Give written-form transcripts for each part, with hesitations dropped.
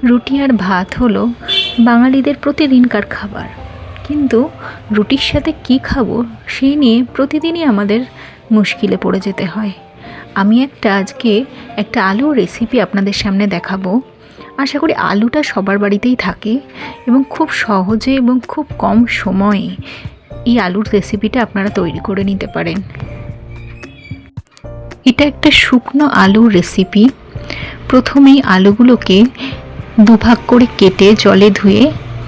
রুটি আর ভাত হলো বাঙালিদের প্রতিদিনকার খাবার, কিন্তু রুটির সাথে কী খাবো সেই নিয়ে প্রতিদিনই আমাদের মুশকিলে পড়ে যেতে হয়। আমি আজকে একটা আলুর রেসিপি আপনাদের সামনে দেখাবো। আশা করি আলুটা সবার বাড়িতেই থাকে এবং খুব সহজে এবং খুব কম সময়ে এই আলুর রেসিপিটা আপনারা তৈরি করে নিতে পারেন। এটা একটা শুকনো আলুর রেসিপি। প্রথমেই আলুগুলোকে দুভাগ করে কেটে জলে ধুয়ে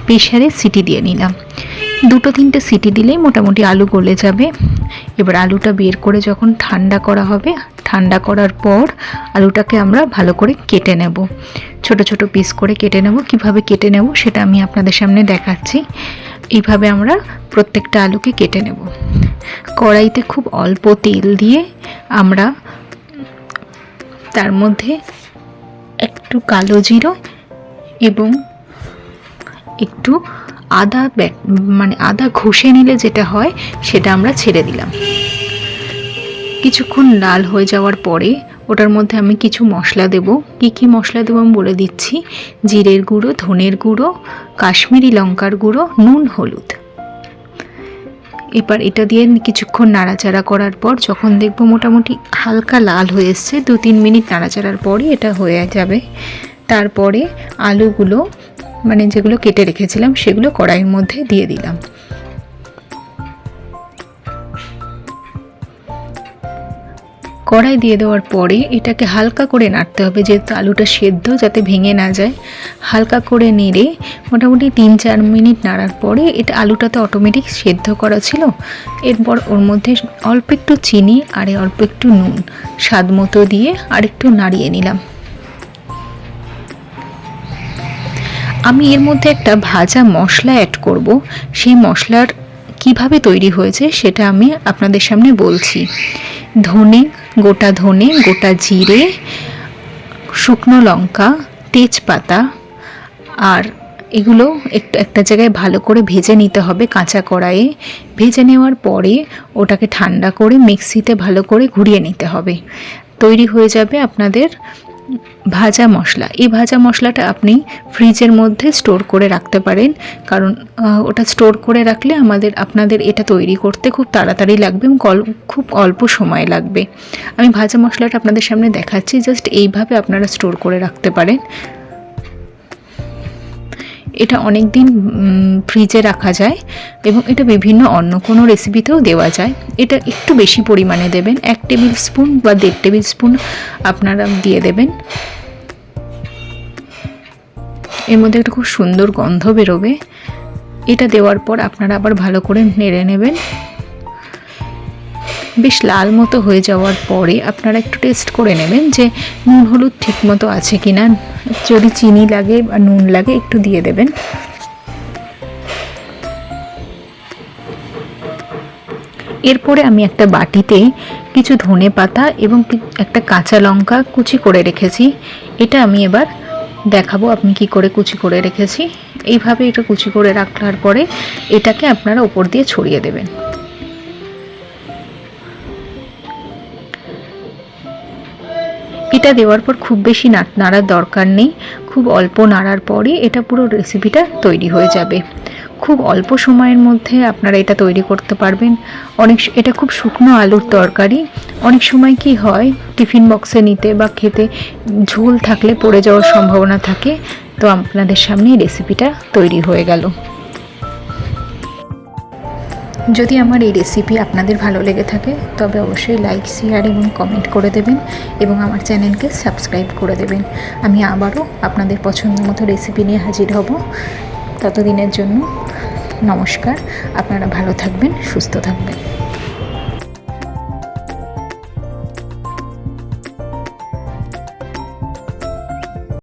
প্রেসারে সিটি দিয়ে নিলাম। 2-3টে সিটি দিলেই মোটামুটি আলু গলে যাবে। এবার আলুটা বের করে যখন ঠান্ডা করা হবে, ঠান্ডা করার পর আলুটাকে আমরা ভালো করে কেটে নেব, ছোট ছোট পিস করে কেটে নেব। কিভাবে কেটে নেব সেটা আমি আপনাদের সামনে দেখাচ্ছি। এইভাবে আমরা প্রত্যেকটা আলুকে কেটে নেব। কড়াইতে খুব অল্প তেল দিয়ে আমরা তার মধ্যে একটু কালো জিরে এবং একটু আদা ঘষে নিলে যেটা হয় সেটা আমরা ছেড়ে দিলাম। কিছুক্ষণ লাল হয়ে যাওয়ার পরে ওটার মধ্যে আমি কিছু মশলা দেব। কি মশলা দেবো আমি বলে দিচ্ছি। জিরের গুঁড়ো, ধনের গুঁড়ো, কাশ্মীরি লঙ্কার গুঁড়ো, নুন, হলুদ। এবার এটা দিয়ে কিছুক্ষণ নাড়াচাড়া করার পর যখন দেখব মোটামুটি হালকা লাল হয়ে এসছে, 2-3 মিনিট নাড়াচাড়ার পরই এটা হয়ে যাবে। তারপরে আলুগুলো যেগুলো কেটে রেখেছিলাম সেগুলো কড়াইয়ের মধ্যে দিয়ে দিলাম। কড়াই দিয়ে দেওয়ার পরে এটাকে হালকা করে নাড়তে হবে, যেহেতু আলুটা সেদ্ধ যাতে ভেঙে না যায়। হালকা করে নেড়ে মোটামুটি 3-4 মিনিট নাড়ার পরে এটা আলুটা তো অটোমেটিক সেদ্ধ করা ছিল। এরপর ওর মধ্যে অল্প একটু চিনি আর অল্প একটু নুন স্বাদ মতো দিয়ে আর একটু নাড়িয়ে নিলাম। আমি এর মধ্যে একটা ভাজা মশলা অ্যাড করব। সেই মশলার কিভাবে তৈরি হয়েছে সেটা আমি আপনাদের সামনে বলছি। গোটা ধনে, গোটা জিরে, শুকনো লঙ্কা, তেজপাতা, আর এগুলো একটা জায়গায় ভালো করে ভেজে নিতে হবে কাঁচা কড়াইয়ে। ভেজে নেওয়ার পরে ওটাকে ঠান্ডা করে মিক্সিতে ভালো করে ঘুরিয়ে নিতে হবে। তৈরি হয়ে যাবে আপনাদের ভাজা মশলা। এই ভাজা মশলাটা আপনি ফ্রিজের মধ্যে স্টোর করে রাখতে পারেন, কারণ ওটা স্টোর করে রাখলে আপনাদের এটা তৈরি করতে খুব তাড়াতাড়ি লাগবে এবং খুব অল্প সময় লাগবে। আমি ভাজা মশলাটা আপনাদের সামনে দেখাচ্ছি। জাস্ট এইভাবে আপনারা স্টোর করে রাখতে পারেন। এটা অনেক দিন ফ্রিজে রাখা যায় এবং এটা বিভিন্ন অন্য কোনো রেসিপিতেও দেওয়া যায়। এটা একটু বেশি পরিমাণে দেবেন, 1 টেবিল স্পুন বা 1.5 টেবিল স্পুন আপনারা দিয়ে দেবেন। এর মধ্যে একটা খুব সুন্দর গন্ধ বেরোবে। এটা দেওয়ার পর আপনারা আবার ভালো করে নেড়ে নেবেন। বেশ লাল মতো হয়ে যাওয়ার পরে আপনারা একটু টেস্ট করে নেবেন যে নুন হলুদ ঠিক মতো আছে কিনা। যদি চিনি লাগে বা নুন লাগে একটু দিয়ে দেবেন। এরপরে আমি একটা বাটিতে কিছু ধনে পাতা এবং একটা কাঁচা লঙ্কা কুচি করে রেখেছি। এটা আমি এবার দেখাবো আমি কি করে কুচি করে রেখেছি। এইভাবে এটা কুচি করে রাখার পরে এটাকে আপনারা উপর দিয়ে ছড়িয়ে দেবেন। এটা দেওয়ার পর খুব বেশি নাড়ার দরকার নেই, খুব অল্প নাড়ার পরে এটা পুরো রেসিপিটা তৈরি হয়ে যাবে। খুব অল্প সময়ের মধ্যে আপনারা এটা তৈরি করতে পারবেন। এটা খুব শুকনো আলুর তরকারি। অনেক সময় কি হয়, টিফিন বক্সে নিতে বা খেতে ঝোল থাকলে পড়ে যাওয়ার সম্ভাবনা থাকে। তো আপনাদের সামনে এই রেসিপিটা তৈরি হয়ে গেল। যদি আমার এই রেসিপি আপনাদের ভালো লেগে থাকে তবে অবশ্যই লাইক, শেয়ার এবং কমেন্ট করে দেবেন এবং আমার চ্যানেলকে সাবস্ক্রাইব করে দেবেন। আমি আবারও আপনাদের পছন্দ মতো রেসিপি নিয়ে হাজির হব। ততদিনের জন্য নমস্কার। আপনারা ভালো থাকবেন, সুস্থ থাকবেন।